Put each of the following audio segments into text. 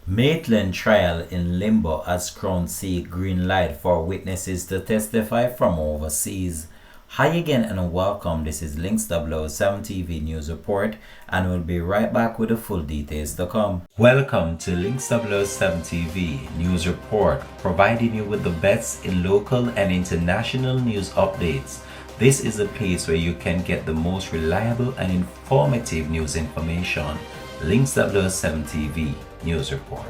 Maitland trial in limbo as Crown seek green light for witnesses to testify from overseas. Hi again and welcome. This is Links 007 TV News Report, and we'll be right back with the full details to come. Welcome to Links 007 TV News Report, providing you with the best in local and international news updates. This is a place where you can get the most reliable and informative news information. Links 007 TV News Report.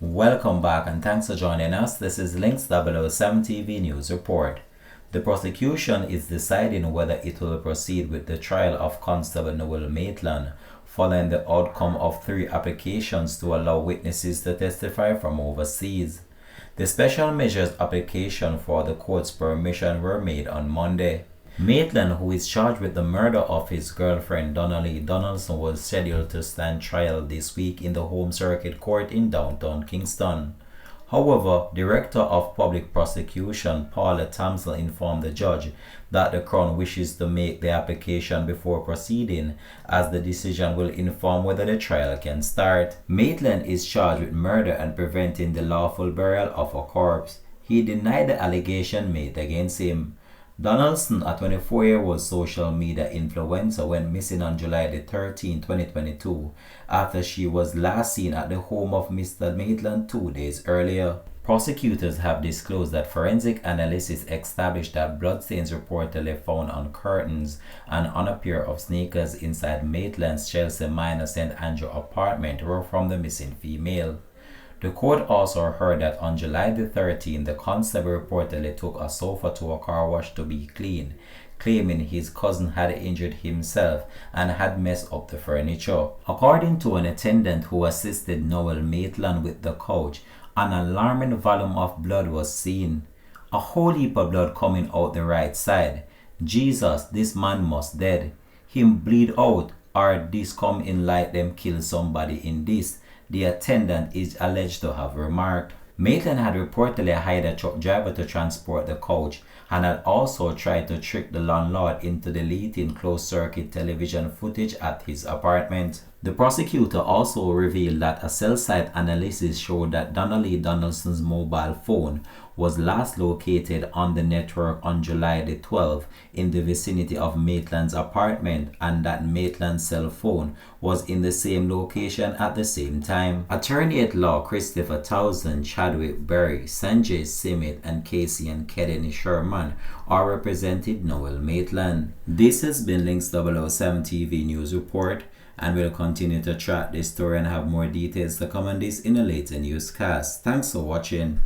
Welcome back and thanks for joining us. This is Links 007 TV News Report. The prosecution is deciding whether it will proceed with the trial of Constable Noel Maitland following the outcome of 3 applications to allow witnesses to testify from overseas. The special measures application for the court's permission were made on Monday. Maitland, who is charged with the murder of his girlfriend Donna Donaldson, was scheduled to stand trial this week in the Home Circuit Court in downtown Kingston. However, Director of Public Prosecution Paula Thompson informed the judge that the Crown wishes to make the application before proceeding, as the decision will inform whether the trial can start. Maitland is charged with murder and preventing the lawful burial of a corpse. He denied the allegation made against him. Donaldson, a 24-year-old social media influencer, went missing on July 13, 2022, after she was last seen at the home of Mr. Maitland 2 days earlier. Prosecutors have disclosed that forensic analysis established that bloodstains reportedly found on curtains and on a pair of sneakers inside Maitland's Chelsea Minor St. Andrew apartment were from the missing female. The court also heard that on July 13, the constable reportedly took a sofa to a car wash to be cleaned, claiming his cousin had injured himself and had messed up the furniture. According to an attendant who assisted Noel Maitland with the couch, an alarming volume of blood was seen. A whole heap of blood coming out the right side. Jesus, this man must dead. Him bleed out, or this come in like them kill somebody in this, the attendant is alleged to have remarked. Maitland had reportedly hired a truck driver to transport the couch and had also tried to trick the landlord into deleting closed-circuit television footage at his apartment. The prosecutor also revealed that a cell site analysis showed that Donna Donaldson's mobile phone was last located on the network on July 12th in the vicinity of Maitland's apartment, and that Maitland's cell phone was in the same location at the same time. Attorney at law Christopher Townsend, Chadwick Berry, Sanjay Simit, and Casey and Kedeni Sherman are represented Noel Maitland. This has been Links 007 TV News Report, and we'll continue to track this story and have more details to come on this in a later newscast. Thanks for watching.